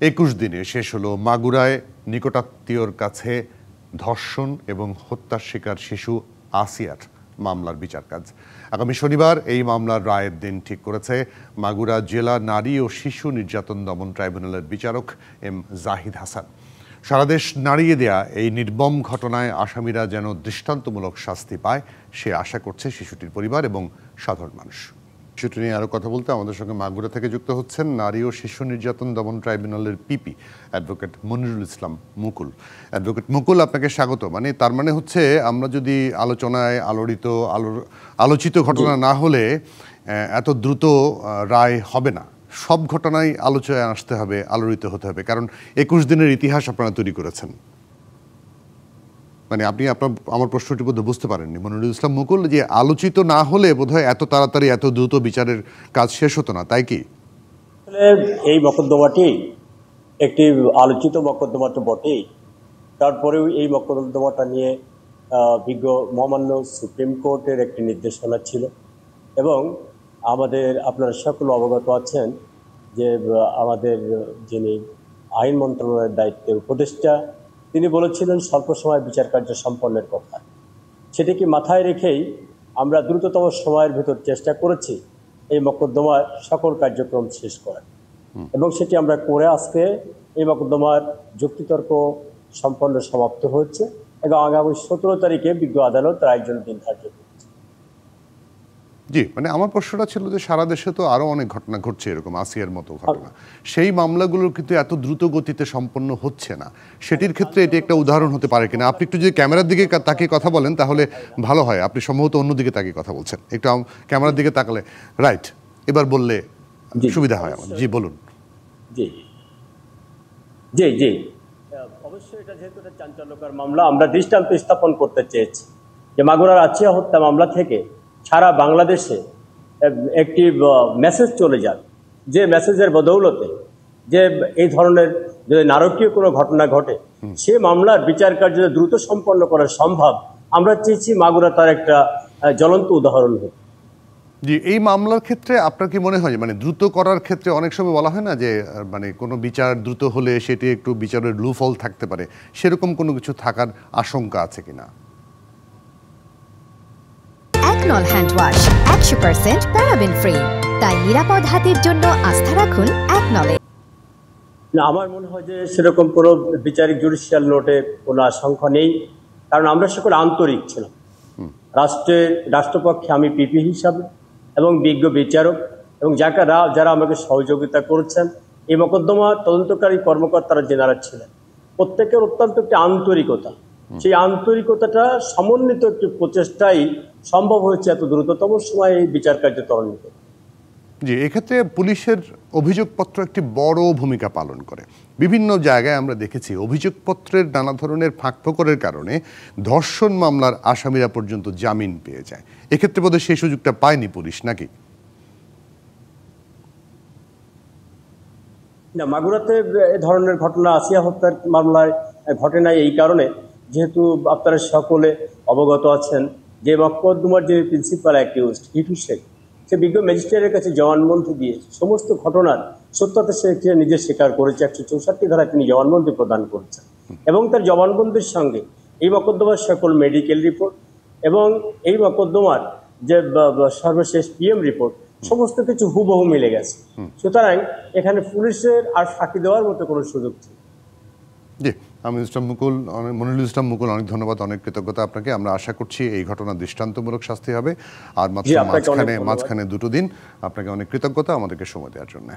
21 দিনে শেষ হলো মাগুরায় নিকটাত্মীয়র কাছে ধর্ষণ এবং হত্যার শিকার শিশু আসিয়ার মামলার বিচার কাজ। আগামী শনিবার এই মামলার রায়ের দিন ঠিক করেছে মাগুরা জেলা নারী ও শিশু নির্যাতন দমন ট্রাইব্যুনালের বিচারক এম জাহিদ হাসান। সারা দেশ নাড়িয়ে দেয়া এই নির্মম ঘটনায় আসামিরা যেন দৃষ্টান্তমূলক শাস্তি পায় সে আশা করছে শিশুটির পরিবার এবং সাধারণ মানুষ। বিষয়টি নিয়ে আরও কথা বলতে আমাদের সঙ্গে মাগুরা থেকে যুক্ত হচ্ছেন নারী ও শিশু নির্যাতন দমন ট্রাইব্যুনালের পিপি অ্যাডভোকেট মনিরুল ইসলাম মুকুল। অ্যাডভোকেট মুকুল, আপনাকে স্বাগত। তার মানে হচ্ছে আমরা যদি আলোচনায় আলোচিত ঘটনা না হলে এত দ্রুত রায় হবে না, সব ঘটনাই আলোচনায় আসতে হবে, আলোড়িত হতে হবে, কারণ 21 দিনের ইতিহাস আপনারা তৈরি করেছেন। আপনি আমার প্রশ্নটি বোধহয় বুঝতে পারেননি মনিরুল ইসলাম মুকুল, যে আলোচিত না হলে বোধহয় এত তাড়াতাড়ি এত দ্রুত বিচারের কাজ শেষ হতো না, তাই কি? এই মকদ্দমাটি একটি আলোচিত মকদ্দমা তো বটেই, তারপরেও এই মকদ্দমাটা নিয়ে বিজ্ঞ মহামান্য সুপ্রিম কোর্টের একটি নির্দেশনা ছিল এবং আপনারা সকল অবগত আছেন যে আমাদের যিনি আইন মন্ত্রণালয়ের দায়িত্বের উপদেষ্টা তিনি বলেছিলেন স্বল্প সময় বিচার কার্য সম্পন্নের কথা। সেটিকে মাথায় রেখেই আমরা দ্রুততম সময়ের ভেতর চেষ্টা করেছি এই মকদ্দমার সকল কার্যক্রম শেষ করার, এবং সেটি আমরা করে আজকে এই মকদ্দমার যুক্তিতর্ক সম্পন্ন সমাপ্ত হচ্ছে এবং আগামী 17 তারিখে বিজ্ঞ আদালত রায়ের জন্য দিন ধার্য করেছে। জি, আমার প্রশ্নটা ছিল যে সারা দেশে তো আরো অনেক ঘটনা ঘটছে এরকম আসিয়ার মতো ঘটনা, সেই মামলাগুলোর কিন্তু এত দ্রুত গতিতে সম্পন্ন হচ্ছে না। সেটির ক্ষেত্রে এটি একটা উদাহরণ হতে পারে কিনা? আপনি একটু যদি ক্যামেরার দিকে তাকিয়ে কথা বলেন তাহলে ভালো হয়। আপনি সম্ভবত অন্যদিকে তাকিয়ে কথা বলছেন, একটু ক্যামেরার দিকে তাকালে রাইট, এবার বললে সুবিধা হয় আমার। জি বলুন। জি জি জি অবশ্যই এটা যেহেতু একটা চাঞ্চল্যকর মামলা, আমরা দৃষ্টান্ত স্থাপন করতে চেয়েছি যে মাগুরার আচিয়া হত্যা মামলা থেকে সারা বাংলাদেশে একটি মেসেজ চলে যাক, যে মেসেজের বদৌলতে যে এই ধরনের যদি নারকীয় কোনো ঘটনা ঘটে সে মামলার বিচার কার্য দ্রুত সম্পন্ন করা সম্ভব। আমরা চেয়েছি মাগুরা তার একটা জ্বলন্ত উদাহরণ হোক। জি, এই মামলার ক্ষেত্রে আপনার কি মনে হয় দ্রুত করার ক্ষেত্রে অনেক সময় বলা হয় না যে কোনো বিচার দ্রুত হলে সেটি একটু বিচারের লুফল থাকতে পারে, সেরকম কোনো কিছু থাকার আশঙ্কা আছে কিনা? একনল হ্যান্ড ওয়াশ 100% প্যারাবেন ফ্রি, তাই নিরাপদ হাতের জন্য আস্থা রাখুন একনলে। না, আমার মনে হয় যে সেরকম কোনো বিচারিক জুডিশিয়াল নোটে কোনো আশঙ্কা নেই, কারণ আমরা সকলে আন্তরিক ছিলাম। রাষ্ট্রপক্ষে আমি পিপি হিসাবে এবং বিজ্ঞ বিচারক এবং যারা আমাকে সহযোগিতা করেছেন, এই মকদ্দমা তদন্তকারী কর্মকর্তারা যারা ছিলেন প্রত্যেকের অত্যন্ত একটি আন্তরিকতা, সেই আন্তরিকতাটা সমন্বিত একটি প্রচেষ্টাই সম্ভব হয়েছে এত দ্রুততম সময়ে এই বিচার কার্য ত্বরান্বিত। জি, এক্ষেত্রে পুলিশের অভিযোগপত্র একটি বড় ভূমিকা পালন করে। বিভিন্ন জায়গায় আমরা দেখেছি অভিযোগপত্রের নানা ধরনের ফাঁকফোকরের কারণে ধর্ষণ মামলার আসামিরা পর্যন্ত জামিন পেয়ে যায়। এক্ষেত্রে বোধহয় সেই সুযোগটা পায়নি পুলিশ, নাকি? না, মাগুরাতে এ ধরনের ঘটনা আসিয়া হত্যার মামলায় ঘটে নাই এই কারণে, যেহেতু আপনারা সকলে অবগত আছেন যে মকদ্দমার যে প্রিন্সিপাল অ্যাকিউজড হিটু শেখ, সে বিজ্ঞ ম্যাজিস্ট্রেটের কাছে জবানবন্দি দিয়ে সমস্ত ঘটনার সত্যতা সে নিজে স্বীকার করেছে। 164 ধারায় তিনি জবানবন্দি প্রদান করেছেন এবং তার জবানবন্দির সঙ্গে এই মকদ্দমার সকল মেডিকেল রিপোর্ট এবং এই মকদ্দমার যে সর্বশেষ পিএম রিপোর্ট সমস্ত কিছু হুবহু মিলে গেছে। সুতরাং এখানে পুলিশের আর ফাঁকি দেওয়ার মতো কোনো সুযোগ ছিল। জি, মনিরুল ইসলাম মুকুল, অনেক ধন্যবাদ, অনেক কৃতজ্ঞতা আপনাকে। আমরা আশা করছি এই ঘটনা দৃষ্টান্তমূলক শাস্তি হবে। আর মাঝখানে 2 দিন, আপনাকে অনেক কৃতজ্ঞতা আমাদেরকে সময় দেওয়ার জন্য।